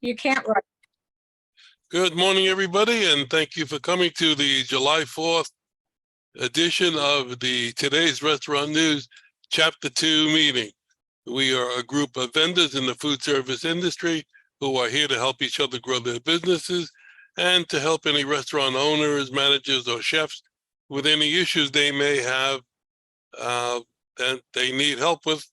You can't write. Good morning, everybody, and thank you for coming to the July 4th edition of the Today's Restaurant News Chapter 2 meeting. We are a group of vendors in the food service industry who are here to help each other grow their businesses and to help any restaurant owners, managers, or chefs with any issues they may have that they need help with.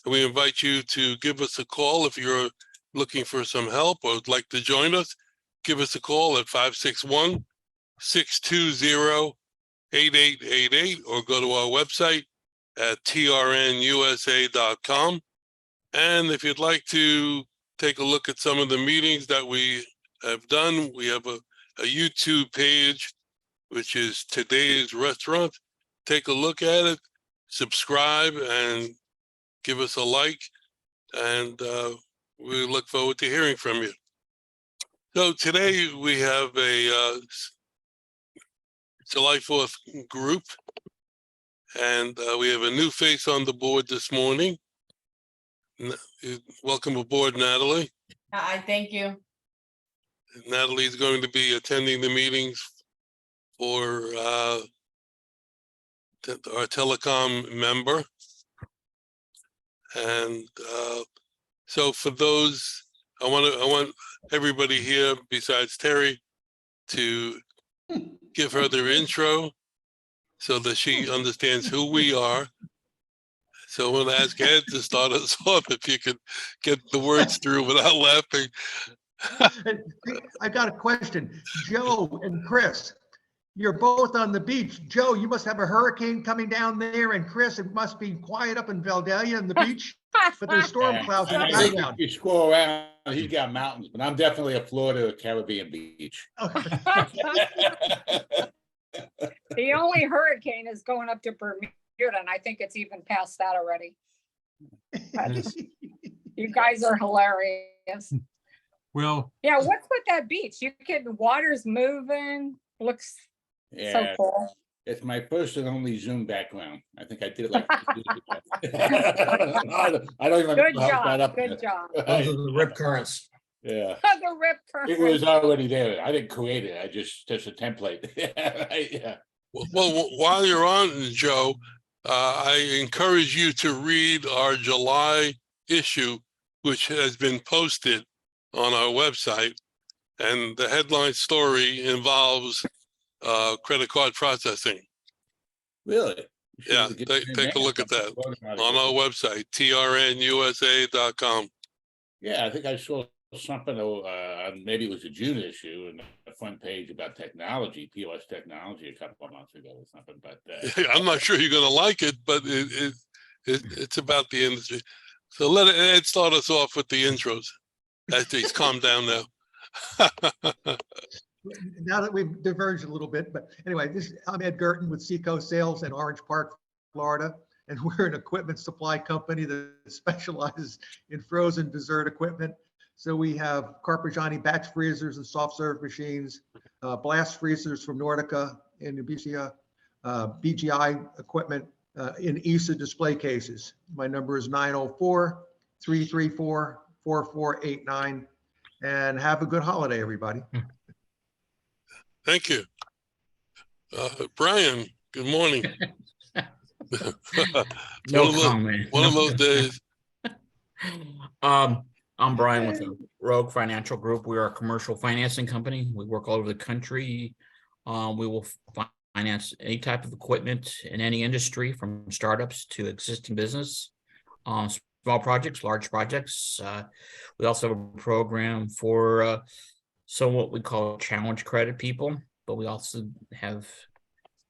We invite you to give us a call if you're looking for some help or would like to join us. Give us a call at 561-620-8888 or go to our website at trnusa.com. And if you'd like to take a look at some of the meetings that we have done, we have a YouTube page, which is Today's Restaurant. Take a look at it, subscribe, and give us a like. And we look forward to hearing from you. So today we have a July 4th group, and we have a new face on the board this morning. Welcome aboard, Natalie. I thank you. Natalie is going to be attending the meetings for our telecom member. And so for those, I want everybody here besides Terry to give her their intro so that she understands who we are. So I'm going to ask Ed to start us off if you could get the words through without laughing. I got a question. Joe and Chris, you're both on the beach. Joe, you must have a hurricane coming down there, and Chris, it must be quiet up in Valdalia on the beach, but there's storm clouds in the background. You scroll around, he's got mountains, but I'm definitely a Florida or Caribbean beach. The only hurricane is going up to Bermuda, and I think it's even past that already. You guys are hilarious. Well, yeah, what's with that beach? You can, water's moving, looks so cool. It's my first and only Zoom background. I think I did it like I don't even Good know how that job, up good there. job. Those are the rip currents. Yeah, The rip it current. was already there. I didn't create it. I just a template. Yeah. Well, while you're on, Joe, I encourage you to read our July issue, which has been posted on our website. And the headline story involves credit card processing. Really? Yeah, take a look at that on our website, trnusa.com. Yeah, I think I saw something, maybe it was a June issue, and the front page about technology, POS technology, a couple of months ago or something. But I'm not sure you're going to like it, but it's about the industry. So let Ed start us off with the intros. After he's calmed down now. Now that we've diverged a little bit, but anyway, I'm Ed Gerton with Seacoast Sales in Orange Park, Florida, and we're an equipment supply company that specializes in frozen dessert equipment. So we have Carpigiani batch freezers and soft serve machines, blast freezers from Nordica and Nubicia, BGI equipment in ESA display cases. My number is 904-334-4489, and have a good holiday, everybody. Thank you. Brian, good morning. No comment. One of those days. I'm Brian with the Rogue Financial Group. We are a commercial financing company. We work all over the country. We will finance any type of equipment in any industry, from startups to existing business, small projects, large projects. We also have a program for what we call challenge credit people, but we also have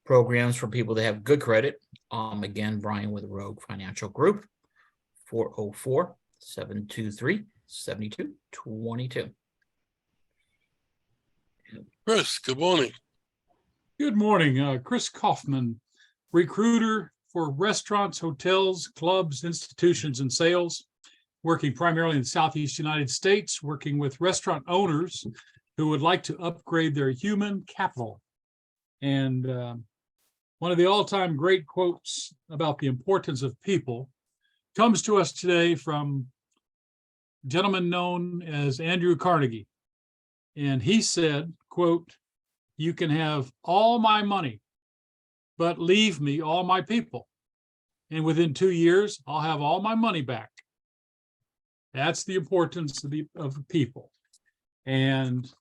programs for people that have good credit. Again, Brian with Rogue Financial Group, 404-723-7222. Chris, good morning. good morning. Chris Kaufman, recruiter for restaurants, hotels, clubs, institutions, and sales, working primarily in the Southeast United States, working with restaurant owners who would like to upgrade their human capital. And one of the all-time great quotes about the importance of people comes to us today from gentleman known as Andrew Carnegie. And he said, quote, "You can have all my money, but leave me all my people. And within 2 years, I'll have all my money back." That's the importance of people. And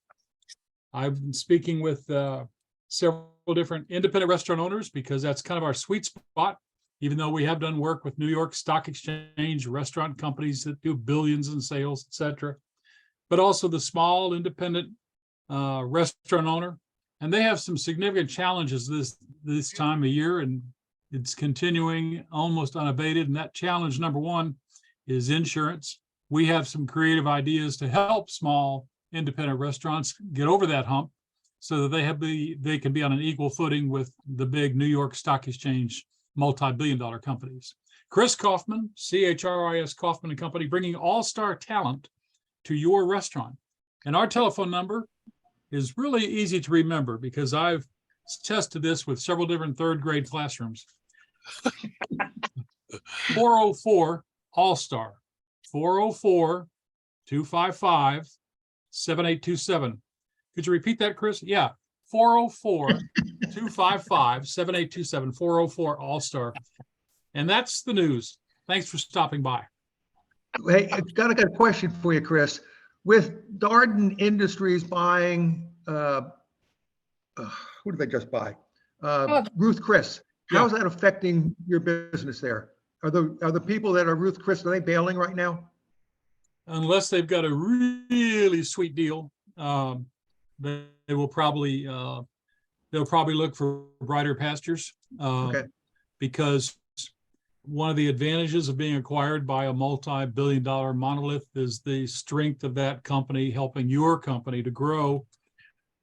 I've been speaking with several different independent restaurant owners because that's kind of our sweet spot, even though we have done work with New York Stock Exchange, restaurant companies that do billions in sales, et cetera, but also the small independent restaurant owner. And they have some significant challenges this time of year, and it's continuing almost unabated. And that challenge number one is insurance. We have some creative ideas to help small independent restaurants get over that hump so that they can be on an equal footing with the big New York Stock Exchange multi-billion-dollar companies. Chris Kaufman, CHRIS Kaufman and Company, bringing all-star talent to your restaurant. And our telephone number is really easy to remember because I've tested this with several different third grade classrooms. 404 All-Star, 404-255-7827. Could you repeat that, Chris? Yeah, 404-255-7827, 404 All-Star. And that's the news. Thanks for stopping by. Hey, I've got a question for you, Chris. With Darden Industries buying, who did they just buy? Ruth Chris. How's that affecting your business there? Are the people that are Ruth Chris, are they bailing right now? Unless they've got a really sweet deal, they will probably they'll probably look for brighter pastures. Okay. Because one of the advantages of being acquired by a multi-billion-dollar monolith is the strength of that company helping your company to grow.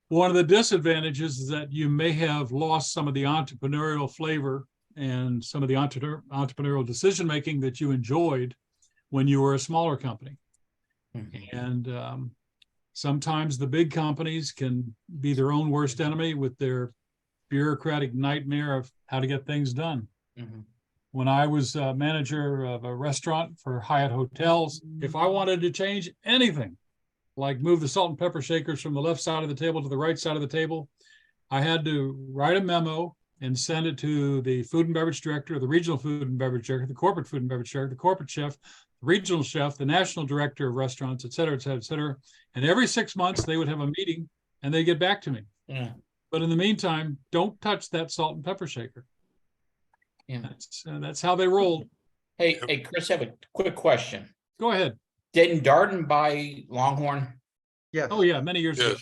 One of the disadvantages is that you may have lost some of the entrepreneurial flavor and some of the entrepreneurial decision-making that you enjoyed when you were a smaller company. Mm-hmm. And sometimes the big companies can be their own worst enemy with their bureaucratic nightmare of how to get things done. Mm-hmm. When I was manager of a restaurant for Hyatt Hotels, if I wanted to change anything, like move the salt and pepper shakers from the left side of the table to the right side of the table, I had to write a memo and send it to the food and beverage director, the regional food and beverage director, the corporate food and beverage director, the corporate chef, the regional chef, the national director of restaurants, et cetera, et cetera, et cetera. And every 6 months they would have a meeting and they get back to me. Yeah. But in the meantime, don't touch that salt and pepper shaker. Yeah, that's how they rolled. Hey, Chris, I have a quick question. Go ahead. Didn't Darden buy Longhorn? Yes. Oh yeah, many years ago.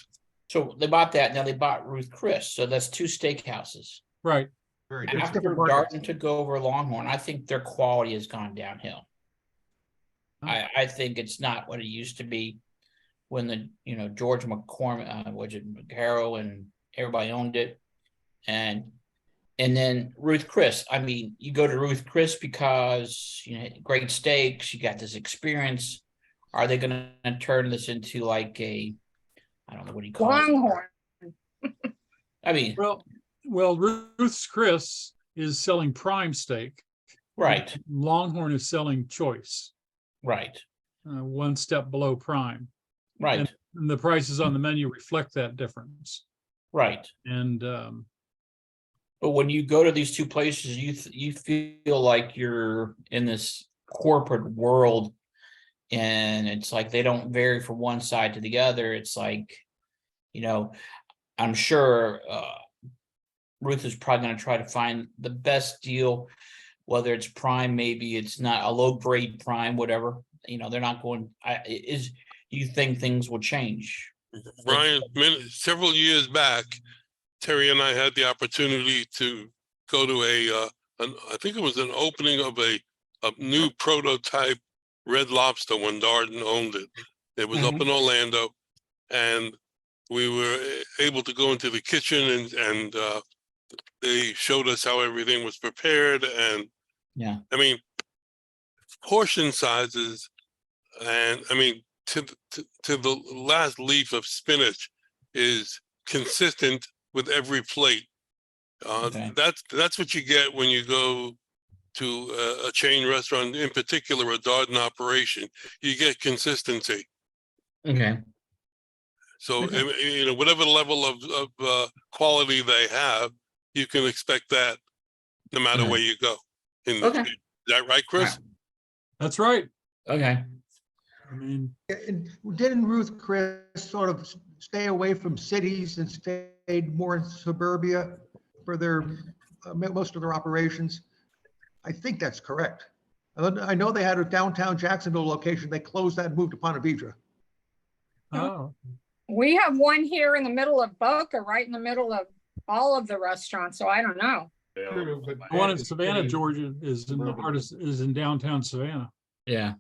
So they bought that. Now they bought Ruth Chris. So that's two steakhouses. Right. After Darden took over Longhorn, I think their quality has gone downhill. Oh. I think it's not what it used to be when the George McCormick, McCarroll and everybody owned it, and then Ruth Chris. I mean, you go to Ruth Chris because great steaks. You got this experience. Are they going to turn this into like a, I don't know, what do you call Longhorn? I mean, well, Ruth's Chris is selling prime steak. Right. Longhorn is selling choice. Right. One step below prime. Right. And the prices on the menu reflect that difference. Right. And but when you go to these two places, you feel like you're in this corporate world, and it's like they don't vary from one side to the other. It's like, I'm sure Ruth is probably going to try to find the best deal, whether it's prime, maybe it's not a low grade prime, whatever. They're not going. You think things will change? Brian, several years back, Terry and I had the opportunity to go to I think it was an opening of a new prototype Red Lobster when Darden owned it. It was up in Orlando, and we were able to go into the kitchen and they showed us how everything was prepared. And yeah, I mean, portion sizes, and I mean, to the last leaf of spinach is consistent with every plate. Okay. That's what you get when you go to a chain restaurant, in particular a Darden operation. You get consistency. Okay, So, Okay. you know, whatever level of quality they have, you can expect that no matter Okay. where you go. Is okay, that right, Chris? That's right. okay. I mean, And didn't Ruth Chris sort of stay away from cities and stayed more in suburbia for their, most of their operations? I think that's correct. I know they had a downtown Jacksonville location. They closed that and moved to Ponte Vedra. oh, We have one here in the middle of Boca, right in the middle of all of the restaurants, so I don't know. True, but the one in it's Savannah, pretty Georgia is in the suburban. heart of, is in downtown Savannah. Yeah,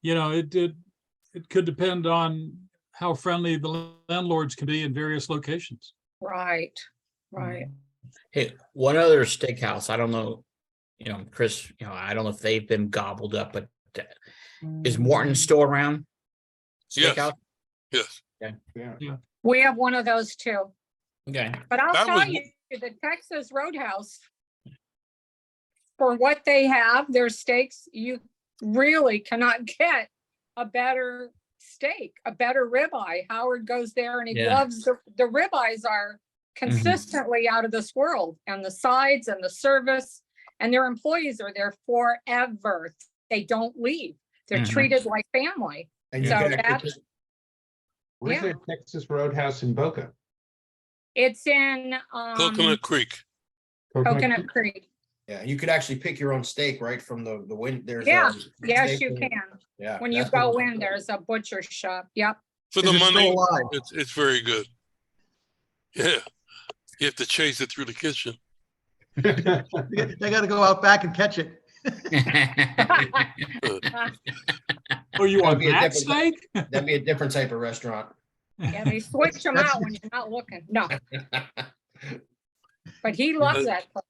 You know, it could depend on how friendly the landlords can be in various locations. Right, right. hey, one other steakhouse, I don't know, Chris, I don't know if they've been gobbled up, but is Morton still around? Yes. Steakhouse? Yes. Yeah. We have one of those too. Okay, But I'll That tell was- you, the Texas Roadhouse, for what they have, their steaks, you really cannot get a better steak, a better ribeye. Howard goes there and he Yeah. loves the ribeyes are consistently out of this world, and the sides and the service, and their employees are there forever. They don't leave. They're Mhm. treated like family. And you So can actually that's- pick- Where's yeah. the Texas Roadhouse in Boca? It's in Coconut Creek. Coconut Creek. Yeah, you could actually pick your own steak right from the wind. There's Yeah, a yes, steak you room. can. Yeah. When you that's go what- in, there's a butcher shop. Yep. For Is the it still money, alive? it's very good. Yeah. You have to chase it through the kitchen. They got to go out back and catch it. Oh, you want That'd be a that different- steak? That'd be a different type of restaurant. Yeah, they switch them out when you're not looking. No, but he loves that. place.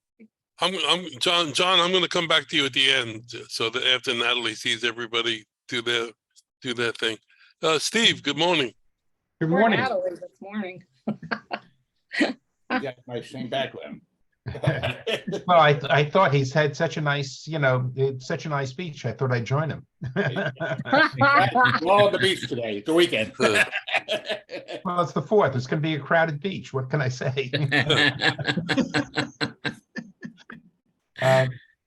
John, I'm gonna come back to you at the end, so that after Natalie sees everybody do their thing. Steve, good morning. Good Poor morning. Natalie this morning. You got my same background. Well, I thought he's had such a nice, such a nice beach. I thought I'd join him. We're all at the beach today, it's the weekend. Well, it's the 4th. It's going to be a crowded beach. What can I say?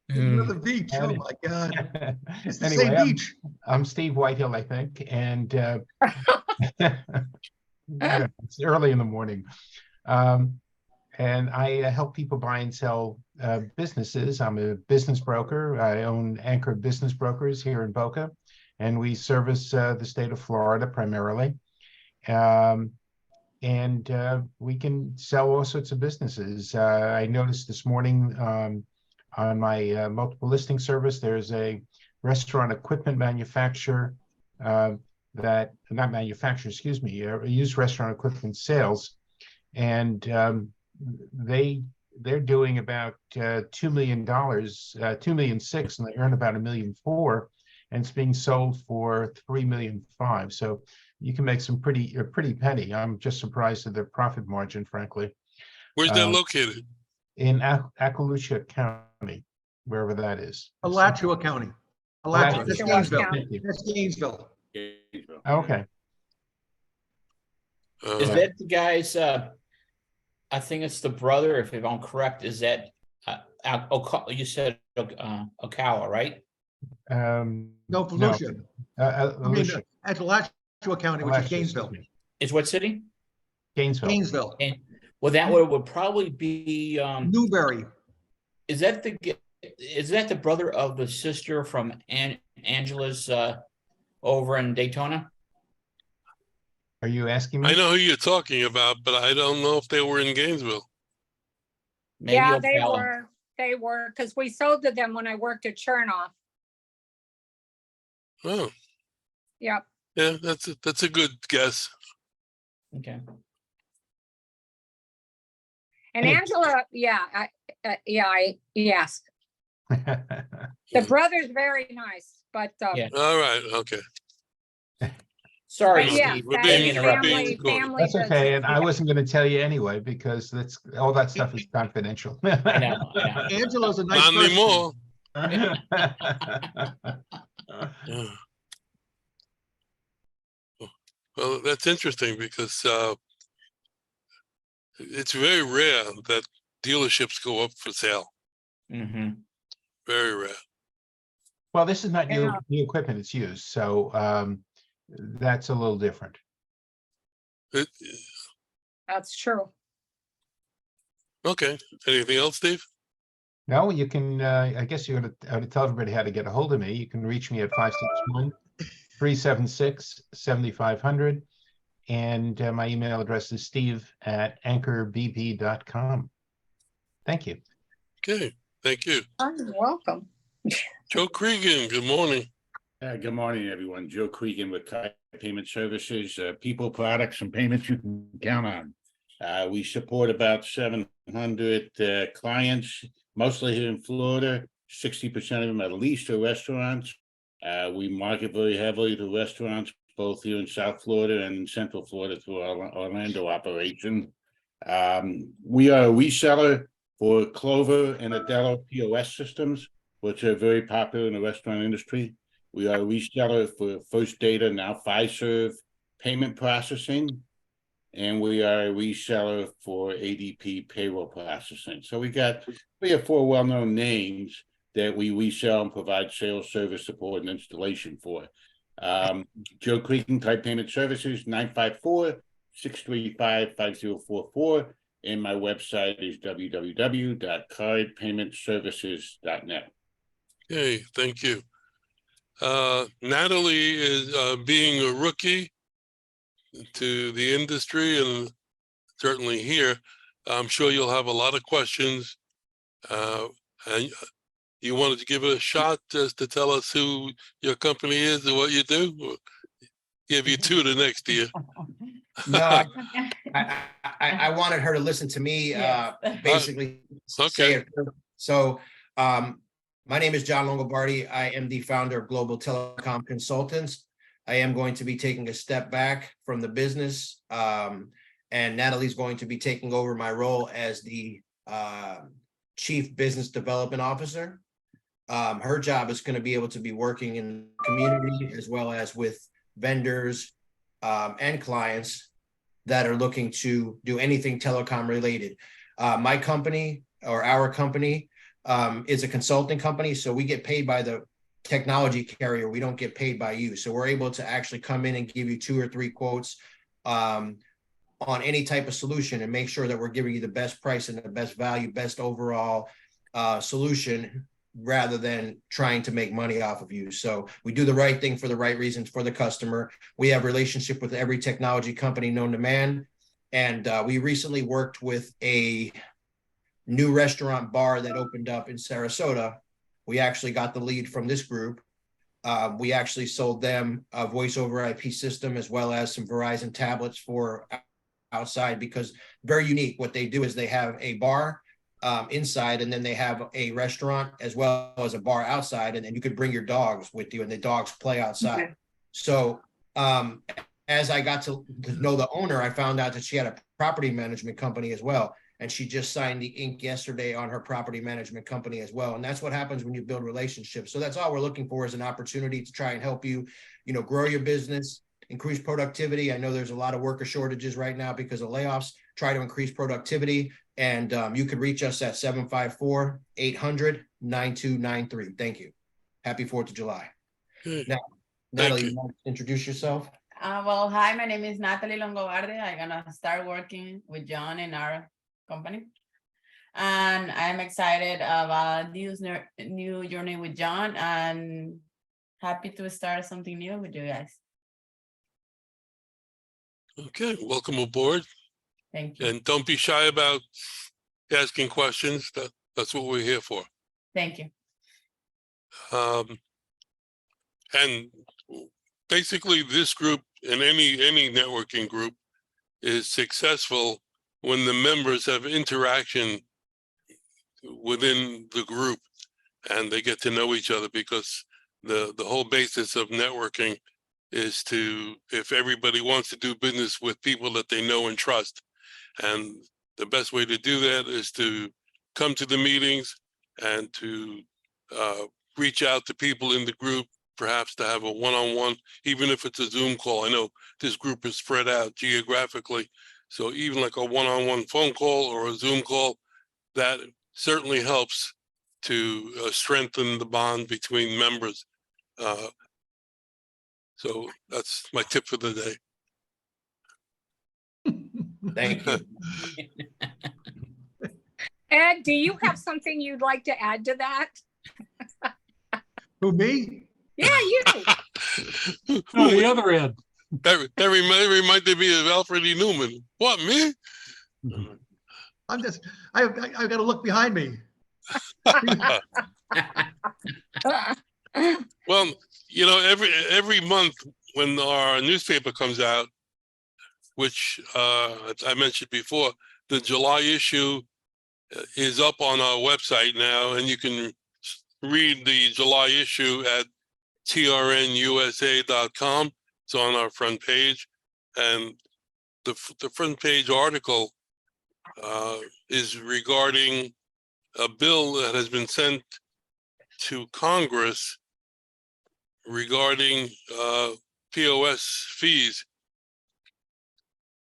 Another beach. Oh my God. It's the Anyway, same beach. I'm Steve Whitehill, I think, and yeah, it's early in the morning. And I help people buy and sell businesses. I'm a business broker. I own Anchor Business Brokers here in Boca, and we service the state of Florida primarily. And we can sell all sorts of businesses. I noticed this morning on my multiple listing service, there's a restaurant equipment manufacturer that, not manufacturer, excuse me, used restaurant equipment sales. And they're doing about $2 million, 2.6 million, and they earn about $1.4 million, and it's being sold for $3.5 million. So you can make some pretty penny. I'm just surprised at their profit margin, frankly. Where's that located? In Appalachia County, wherever that is. Alachua County. Alachua, that's Alachua Gainesville. County. Thank you. That's Gainesville. Okay. Is that the guy's, I think it's the brother, if I'm correct, is that, you said Ocala, right? No, Volusia. I mean, Volusia, at Alachua County, which is Alachua, Gainesville. excuse me. Is what city? Gainesville. Gainesville, Well, that would probably be, Newberry. is that the brother of the sister from Angela's, over in Daytona? Are you asking me? I know who you're talking about, but I don't know if they were in Gainesville. Maybe Yeah, they Ocala. were, because we sold to them when I worked at Chernoff. Oh, Yep. yeah, that's a good guess. Okay. And Hey. Angela, yeah, yes. The brother's very nice, but Yeah. All right, okay. Sorry, But yeah, Steve. we're that being- is interrupt being family, recorded. family That's okay, business. and I wasn't gonna tell you anyway, because that's, all that stuff is confidential. I know. Angela's a nice Not person. anymore. know. Yeah. Well, that's interesting because it's very rare that dealerships go up for sale. Mhm. Very rare. Well, this is not new, Yeah. new equipment, it's used, so that's a little different. It- That's true. okay. Anything else, Steve? No, you can, I guess you ought to tell everybody how to get a hold of me. You can reach me at 561-376-7500. And my email address is steve@anchorbp.com. Thank you. Okay. Thank you. You're welcome. Joe Cregan, good morning. Good morning, everyone. Joe Cregan with Kite Payment Services, people, products, and payments you can count on. We support about 700 clients, mostly here in Florida. 60% of them at least are restaurants. We market very heavily to restaurants, both here in South Florida and in Central Florida through our Orlando operation. We are a reseller for Clover and Adelo POS systems, which are very popular in the restaurant industry. We are a reseller for First Data, now Fiserv payment processing. And we are a reseller for ADP payroll processing. So we have 3 or 4 well-known names that we resell and provide sales, service, support, and installation for. Joe Cregan Type Payment Services, 954-635-5044. And my website is www.cardpaymentservices.net. Okay, thank you. Natalie is being a rookie to the industry and certainly here. I'm sure you'll have a lot of questions. And you wanted to give it a shot just to tell us who your company is and what you do? Or give you 2 the next year. No, I wanted her to listen to me, basically say Okay, it. So, my name is John Longobardi. I am the founder of Global Telecom Consultants. I am going to be taking a step back from the business. And Natalie's going to be taking over my role as the Chief Business Development Officer. Her job is going to be able to be working in the community as well as with vendors and clients that are looking to do anything telecom related. My company, or our company, is a consulting company, so we get paid by the technology carrier. We don't get paid by you. So we're able to actually come in and give you 2 or 3 quotes on any type of solution and make sure that we're giving you the best price and the best value, best overall solution, rather than trying to make money off of you. So we do the right thing for the right reasons for the customer. We have relationship with every technology company known to man. And we recently worked with a new restaurant bar that opened up in Sarasota. We actually got the lead from this group. We actually sold them a voice over IP system as well as some Verizon tablets for outside, because very unique. What they do is they have a bar inside, and then they have a restaurant as well as a bar outside, and then you could bring your dogs with you and the dogs play outside. Okay. So as I got to know the owner, I found out that she had a property management company as well. And she just signed the ink yesterday on her property management company as well. And that's what happens when you build relationships. So that's all we're looking for, is an opportunity to try and help you, grow your business, increase productivity. I know there's a lot of worker shortages right now because of layoffs. Try to increase productivity. And you can reach us at 754-800-9293. Thank you. Happy 4th of July. Now, Natalie, you want to introduce yourself? Well, hi, my name is Natalie Longobardi. I'm gonna start working with John in our company. And I'm excited about this new journey with John, and happy to start something new with you guys. okay, welcome aboard. Thank you. And don't be shy about asking questions. That's what we're here for. Thank you. And basically this group, and any networking group, is successful when the members have interaction within the group and they get to know each other, because the whole basis of networking is to, if everybody wants to do business with people that they know and trust. And the best way to do that is to come to the meetings and to reach out to people in the group, perhaps to have a one-on-one, even if it's a Zoom call. I know this group is spread out geographically. So even like a one-on-one phone call or a Zoom call, that certainly helps to strengthen the bond between members. So that's my tip for the day. Thank you. Ed, do you have something you'd like to add to that? Who, me? Yeah, you. No, the other Ed. That reminded me of Alfred E. Newman. What, me? I'm just, I've got to look behind me. Well, you know, every month when our newspaper comes out, which I mentioned before, the July issue is up on our website now, and you can read the July issue at trnusa.com. It's on our front page, and the front page article is regarding a bill that has been sent to Congress regarding POS fees.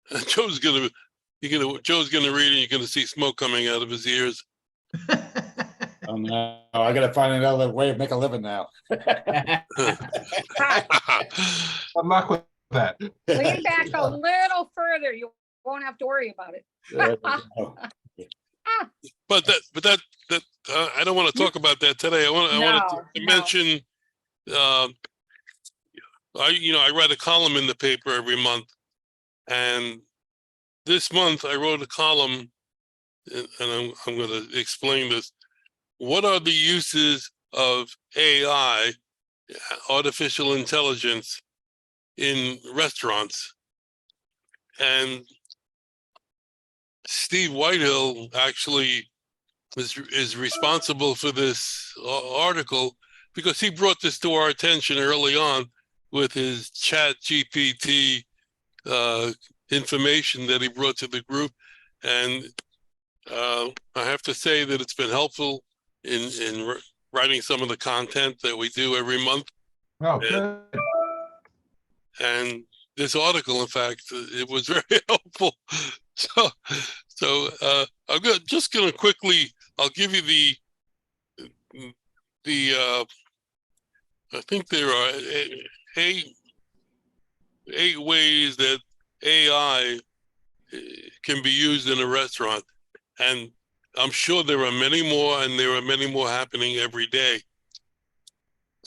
And Joe's gonna read it, and you're gonna see smoke coming out of his ears. Oh, no, I gotta find another way of make a living now. Good luck with that. Lean back a little further. You won't have to worry about it. But that I don't want to talk about that today. I want to No. mention, I write a column in the paper every month, and this month I wrote a column, and I'm going to explain this. What are the uses of AI, artificial intelligence, in restaurants? And Steve Whitehill actually is responsible for this article because he brought this to our attention early on with his Chat GPT information that he brought to the group. And I have to say that it's been helpful in writing some of the content that we do every month. Oh, good. And this article, in fact, it was very helpful. So I'm just going to quickly, I'll give you the I think there are eight ways that AI can be used in a restaurant. And I'm sure there are many more, and there are many more happening every day.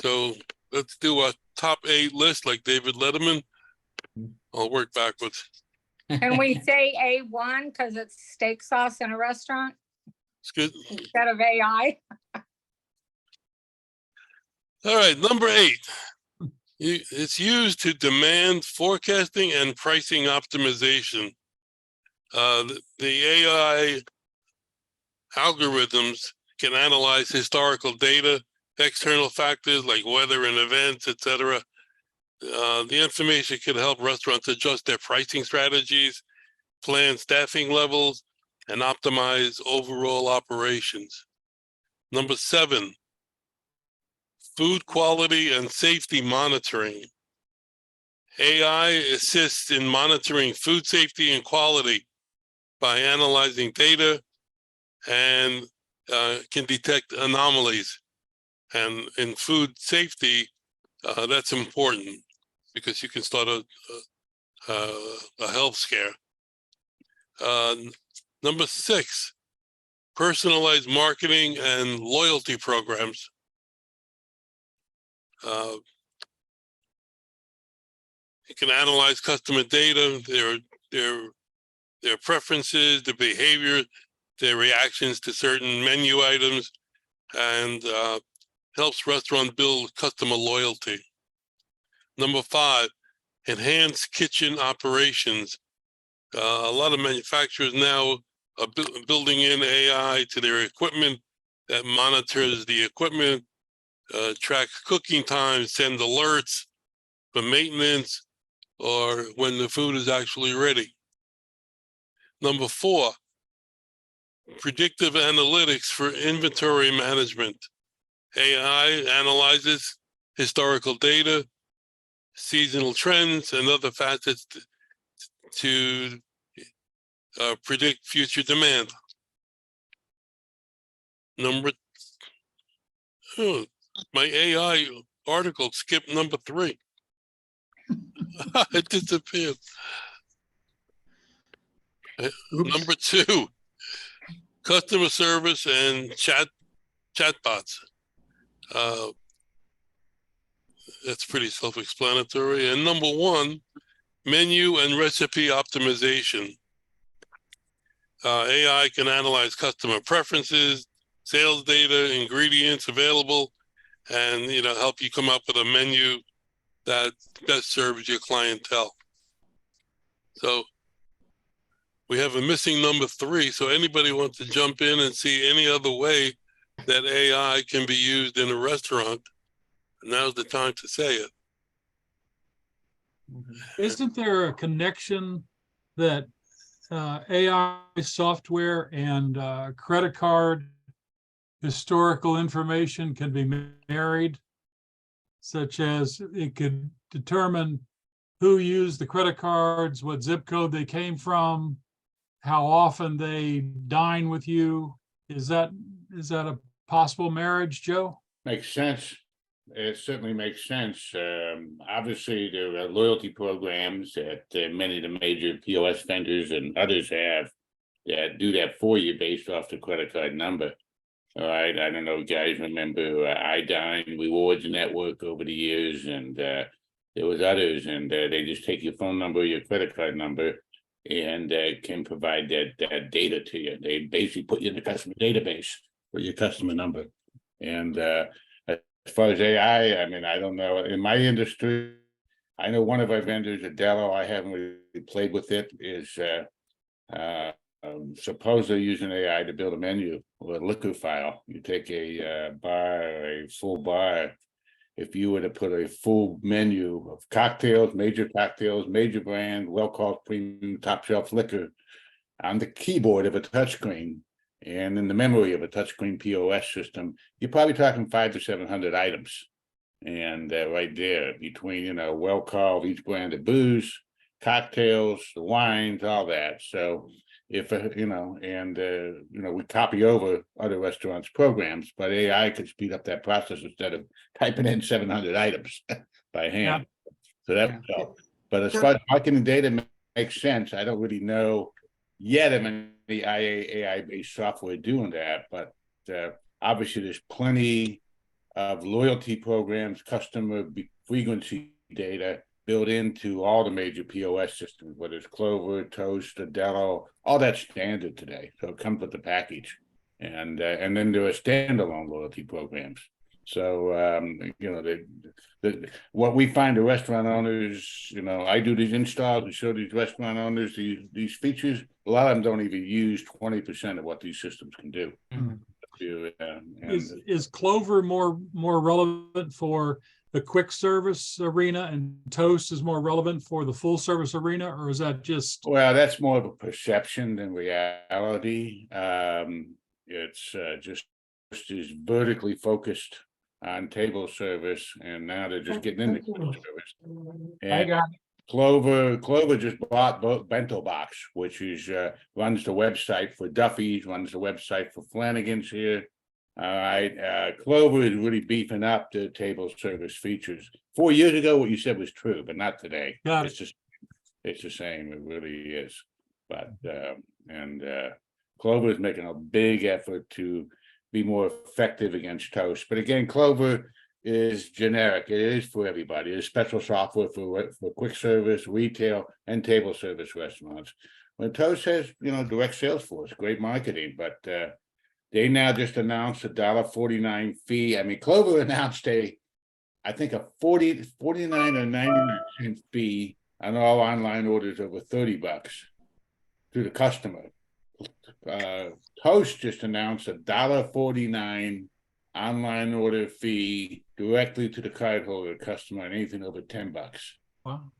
So let's do a top 8 list like David Letterman. I'll work backwards. Can we say A1 because it's steak sauce in a restaurant It's good. instead of AI? All right, number 8. It's used to demand forecasting and pricing optimization. The AI algorithms can analyze historical data, external factors like weather and events, etc. The information can help restaurants adjust their pricing strategies, plan staffing levels, and optimize overall operations. Number 7, food quality and safety monitoring. AI assists in monitoring food safety and quality by analyzing data and can detect anomalies. And in food safety, that's important because you can start a health scare. Number 6, personalized marketing and loyalty programs. You can analyze customer data, their preferences, their behavior, their reactions to certain menu items, and helps restaurants build customer loyalty. Number 5, enhanced kitchen operations. A lot of manufacturers now are building in AI to their equipment that monitors the equipment, track cooking times, send alerts, for maintenance or when the food is actually ready. Number 4, predictive analytics for inventory management. AI analyzes historical data, seasonal trends, and other facets to predict future demand. My AI article skipped number 3. It disappeared. Number 2, customer service and chatbots. That's pretty self-explanatory. And number 1, menu and recipe optimization. AI can analyze customer preferences, sales data, ingredients available, and help you come up with a menu that best serves your clientele. So we have a missing number 3. So anybody wants to jump in and see any other way that AI can be used in a restaurant, now's the time to say it. Isn't there a connection that AI software and credit card historical information can be married, such as it could determine who used the credit cards, what zip code they came from, how often they dine with you? Is that a possible marriage, Joe? Makes sense. It certainly makes sense. Obviously, there are loyalty programs that many of the major POS vendors and others have that do that for you based off the credit card number. All right. I don't know, guys, remember iDine Rewards Network over the years, and there was others, and they just take your phone number, your credit card number, and can provide that data to you. They basically put you in the customer database for your customer number. And as far as AI, I mean, I don't know. In my industry, I know one of our vendors, Adelo, I haven't really played with it, is supposedly using AI to build a menu or a liquor file. You take a bar, a full bar. If you were to put a full menu of cocktails, major brand, well-called premium top shelf liquor on the keyboard of a touchscreen and in the memory of a touchscreen POS system, you're probably talking 500 to 700 items. And right there between, well-called each brand of booze, cocktails, wines, all that. So if, we copy over other restaurants' programs, but AI could speed up that process instead of typing in 700 items by hand. Yeah. So that would help. But as far as marketing data makes sense, I don't really know yet of any AI-based software doing that, but obviously there's plenty of loyalty programs, customer frequency data built into all the major POS systems, whether it's Clover, Toast, Adelo, all that's standard today. So it comes with the package. And then there are standalone loyalty programs. So, what we find the restaurant owners, I do these installs and show these restaurant owners these features. A lot of them don't even use 20% of what these systems can do. Mm-hmm. Is Clover more relevant for the quick service arena and Toast is more relevant for the full service arena, or is that just? Well, that's more of a perception than reality. It's just is vertically focused on table service, and now they're just getting into table service. And I got it. Clover just bought Bento Box, which is runs the website for Duffy's, runs the website for Flanagan's here. All right, Clover is really beefing up the table service features. 4 years ago, what you said was true, but not today. It's the same. It really is. But Clover is making a big effort to be more effective against Toast. But again, Clover is generic. It is for everybody. It's special software for quick service, retail, and table service restaurants. When Toast has, direct sales force, great marketing, but they now just announced a $1.49 fee. I mean, Clover announced I think a 49 or 99 fee on all online orders over $30 to the customer. Toast just announced a $1.49 online order fee directly to the cardholder customer on anything over $10. Wow.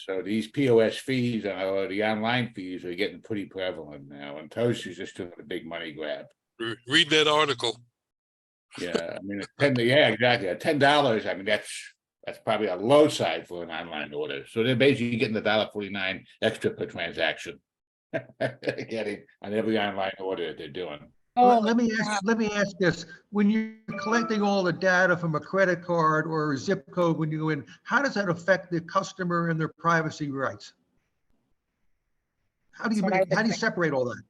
So these POS fees or the online fees are getting pretty prevalent now, and Toast is just doing a big money grab. Read that article. Yeah, I mean, yeah, exactly. At $10, I mean, that's probably a low side for an online order. So they're basically getting the $1.49 extra per transaction. Getting on every online order that they're doing. Oh, Let me ask this, when you're collecting all the data from a credit card or a zip code when you go in, how does that affect the customer and their privacy rights? How do you That's what I would think. separate all that?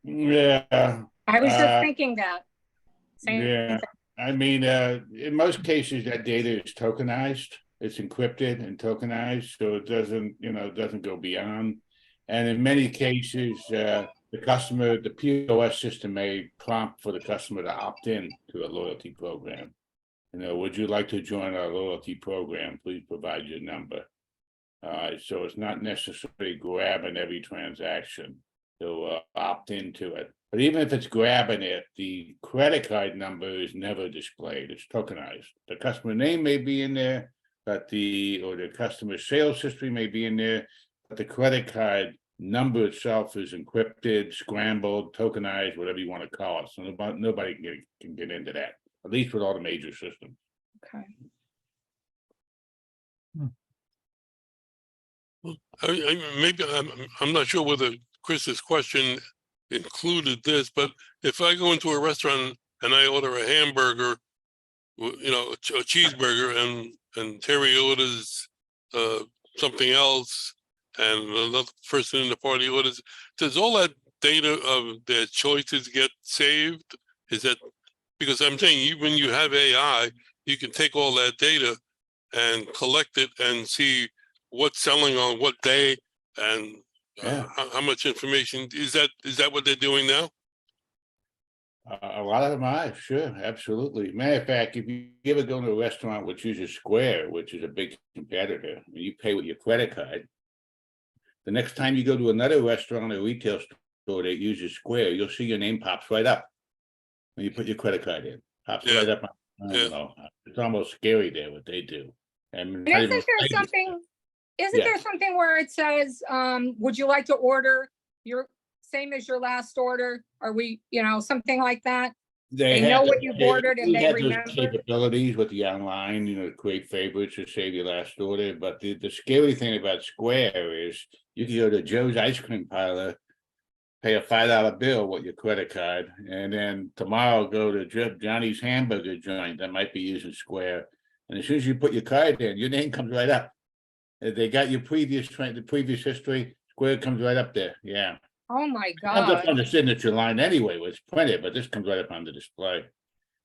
Yeah. I was just thinking that. Same Yeah, thing. I mean, in most cases, that data is tokenized. It's encrypted and tokenized, so it doesn't go beyond. And in many cases, the POS system may prompt for the customer to opt in to a loyalty program. Would you like to join our loyalty program? Please provide your number. So it's not necessarily grabbing every transaction. They'll opt into it. But even if it's grabbing it, the credit card number is never displayed. It's tokenized. The customer name may be in there, but the customer sales history may be in there, but the credit card number itself is encrypted, scrambled, tokenized, whatever you want to call it. So nobody can get into that, at least with all the major systems. Okay. Maybe I'm not sure whether Chris's question included this, but if I go into a restaurant and I order a hamburger, a cheeseburger, and Terry orders something else, and another person in the party orders, does all that data of their choices get saved? Is that because I'm saying when you have AI, you can take all that data and collect it and see what's selling on what day and how much information is that what they're doing now? A lot of them are, sure, absolutely. Matter of fact, if you ever go to a restaurant which uses Square, which is a big competitor, you pay with your credit card. The next time you go to another restaurant or retail store that uses Square, you'll see your name pops right up when you put your credit card in. Pops right up. I don't know. It's almost scary there what they do. And Isn't there something where it says, would you like to order your same as your last order? Are we, something like that? They know what you've ordered and they remember. Those capabilities with the online, to create favorites or save your last order. But the scary thing about Square is you can go to Joe's ice cream parlor, pay a $5 bill with your credit card, and then tomorrow go to Johnny's hamburger joint that might be using Square. And as soon as you put your card in, your name comes right up. If they got your previous history, Square comes right up there. Yeah. Oh my Comes up God, on the signature line anyway, where it's printed, but this comes right up on the display.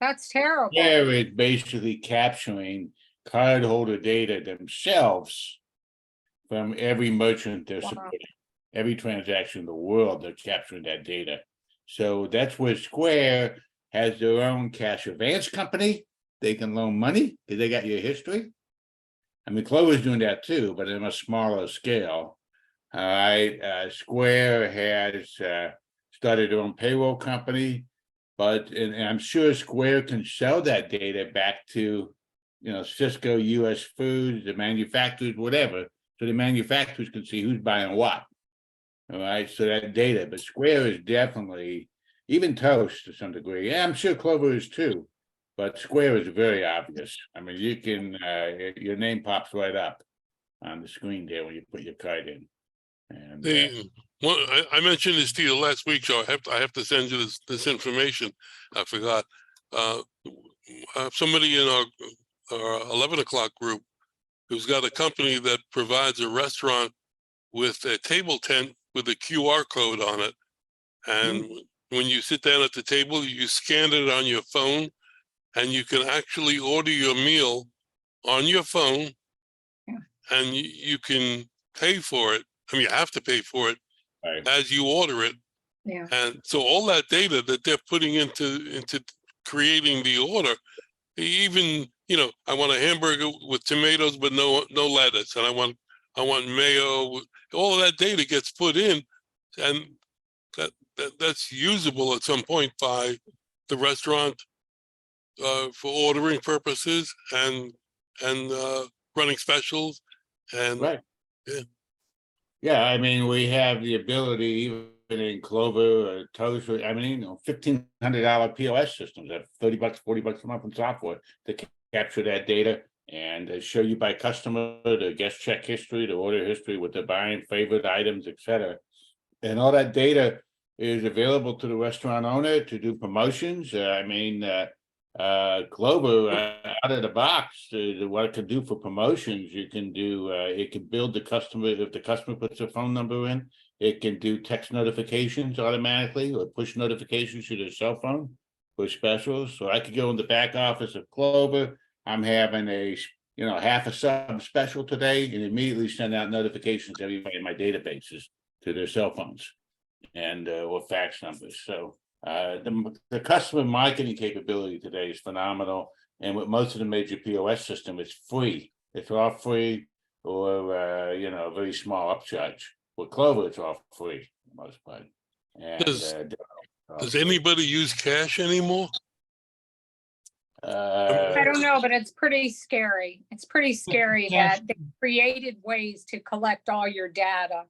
that's terrible. There is basically capturing cardholder data themselves from every merchant they're supporting. Every transaction in the world, they're capturing that data. So that's where Square has their own cash advance company. They can loan money because they got your history. I mean, Clover's doing that too, but on a smaller scale. All right, Square has started their own payroll company, and I'm sure Square can sell that data back to, Cisco, US Foods, the manufacturers, whatever, so the manufacturers can see who's buying what. All right, so that data, but Square is definitely, even Toast to some degree. Yeah, I'm sure Clover is too, but Square is very obvious. I mean, you can, your name pops right up on the screen there when you put your card in. And I mentioned this to you last week, so I have to send you this information. I forgot. Somebody in our 11 o'clock group who's got a company that provides a restaurant with a table tent with a QR code on it, and when you sit down at the table, you scan it on your phone, and you can actually order your meal on your phone, and you can pay for it. I mean, you have to pay for it as you order it. Yeah. And so all that data that they're putting into creating the order, even, I want a hamburger with tomatoes but no lettuce, and I want mayo. All of that data gets put in, and that's usable at some point by the restaurant for ordering purposes and running specials and Right. yeah. Yeah, I mean, we have the ability, even in Clover or Toast, I mean, $1,500 POS systems at $30, $40 a month in software to capture that data and show you by customer, the guest check history, the order history, what they're buying, favorite items, etc. And all that data is available to the restaurant owner to do promotions. Clover out of the box, what it can do for promotions, you can do, it can build the customer, if the customer puts their phone number in, it can do text notifications automatically or push notifications to their cell phone for specials. So I could go in the back office of Clover, I'm having a, half a sub special today, and immediately send out notifications to everybody in my databases to their cell phones and or fax numbers. So the customer marketing capability today is phenomenal. And with most of the major POS system, it's free. It's all free or, a very small upcharge. With Clover, it's all free for the most part. And, Does anybody use cash anymore? I don't know, but it's pretty scary. It's pretty scary that they created ways to collect all your data.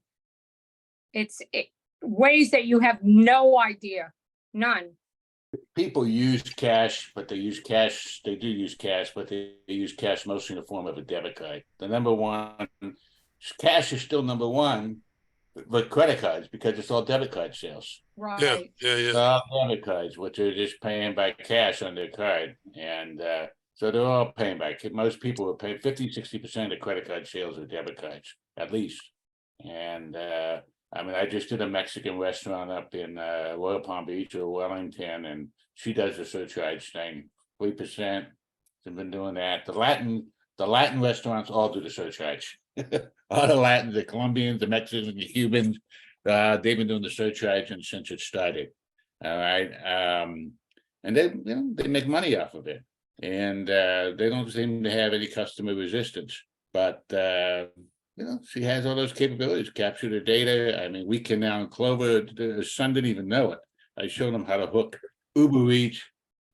Ways that you have no idea, none. People use cash, but they do use cash, but they use cash mostly in the form of a debit card. The number one, cash is still number one, but credit cards, because it's all debit card sales. Right. Yeah. Debit cards, which are just paying by cash on their card. And so they're all paying by, most people are paying 50-60% of credit card sales are debit cards, at least. And I just did a Mexican restaurant up in Royal Palm Beach or Wellington, and she does the surcharge thing, 3%. They've been doing that. The Latin restaurants all do the surcharge. All the Latins, the Colombians, the Mexicans, the Cubans, they've been doing the surcharge since it started. All right. And they make money off of it. And they don't seem to have any customer resistance. But she has all those capabilities, capture the data. I mean, we can now in Clover, the son didn't even know it. I showed him how to hook Uber Eats.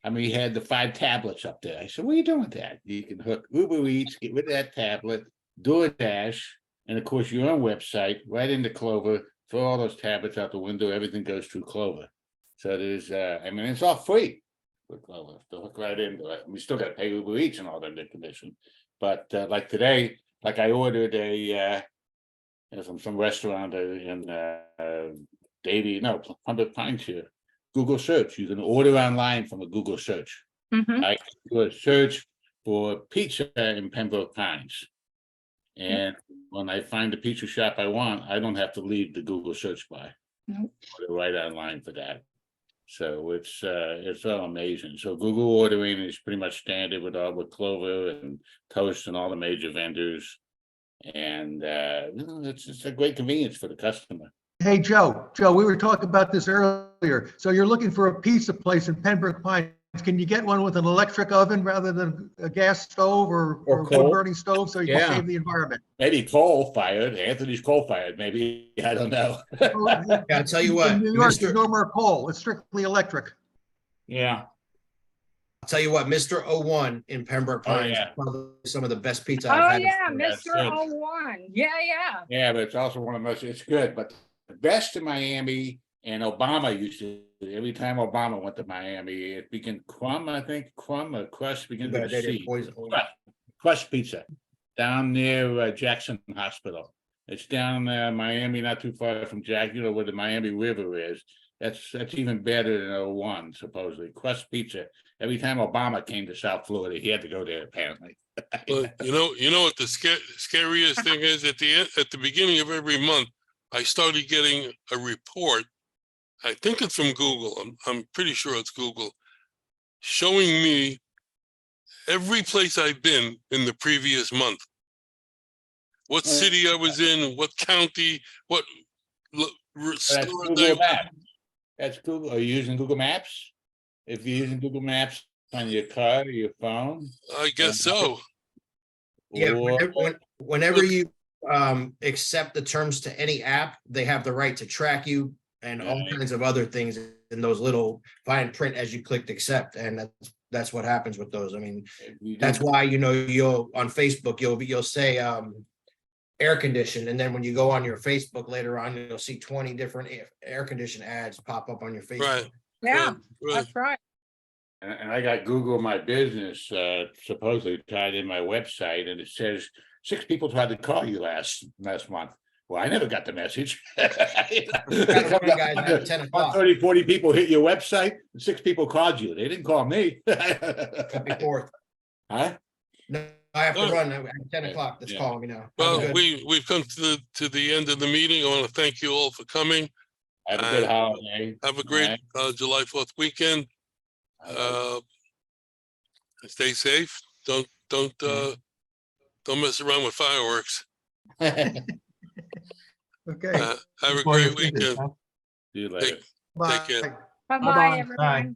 I mean, he had the 5 tablets up there. I said, what are you doing with that? You can hook Uber Eats, get rid of that tablet, DoorDash, and of course your own website right into Clover, throw all those tablets out the window, everything goes through Clover. So there's, it's all free with Clover to hook right into it. We still got to pay Uber Eats and all that commission. But like today, like I ordered from some restaurant in Humber Pines here, Google search. You can order online from a Google search. Mhm. I can do a search for pizza in Pembroke Pines. And when I find the pizza shop I want, I don't have to leave the Google search bar. Nope. Order right online for that. So it's all amazing. So Google ordering is pretty much standard with Clover and Toast and all the major vendors. And it's a great convenience for the customer. Hey, Joe, we were talking about this earlier. So you're looking for a pizza place in Pembroke Pines. Can you get one with an electric oven rather than a gas stove or Or wood burning stove so you can Yeah. save the environment? Maybe coal-fired. Anthony's coal-fired, maybe. I don't know. Yeah, I'll tell you what, In New York, Mr. there's no more coal. It's strictly electric. Yeah. I'll tell you what, Mr. 01 in Pembroke Oh, Pines, yeah. probably some of the best pizza I've Oh, had. yeah, that's Mr. good. 01. Yeah. Yeah, but it's also one of the most, it's good, but the best in Miami, and Obama used to, every time Obama went to Miami, it began Crumb or Crust, begins with a C. Crust Pizza, down near Jackson Hospital. It's down Miami, not too far from where the Miami River is. That's even better than 01, supposedly. Crust Pizza. Every time Obama came to South Florida, he had to go there, apparently. But you know what the scariest thing is? At the beginning of every month, I started getting a report. I think it's from Google. I'm pretty sure it's Google, showing me every place I've been in the previous month. What city I was in, what county, what That's store Google Maps. That's Google. Are you using Google Maps? If you're using Google Maps on your car or your phone? I guess so. Yeah, Or- whenever you accept the terms to any app, they have the right to track you and all Right. kinds of other things in those little fine print as you clicked accept. And that's what happens with those. I mean, that's why, you'll on Facebook, you'll say air condition, and then when you go on your Facebook later on, you'll see 20 different air condition ads pop up on your Facebook. Right. Yeah, Right. that's right. And I got Google My Business supposedly tied in my website, and it says 6 people tried to call you last month. Well, I never got the message. one guy at 10 o'clock. 30, 40 people hit your website, and 6 people called you. They didn't call me. Happy 4th. Huh? No, I have to Oh. run at 10 o'clock. That's Yeah. calling me now. Have a Well, good- we've come to the end of the meeting. I want to thank you all for coming. Have a good holiday. Have a great Alright. July 4th weekend. Stay safe. Don't mess around with fireworks. Okay, Have a Enjoy your great fingers, weekend. huh? See you later. bye. care. Bye-bye, Bye-bye. everyone.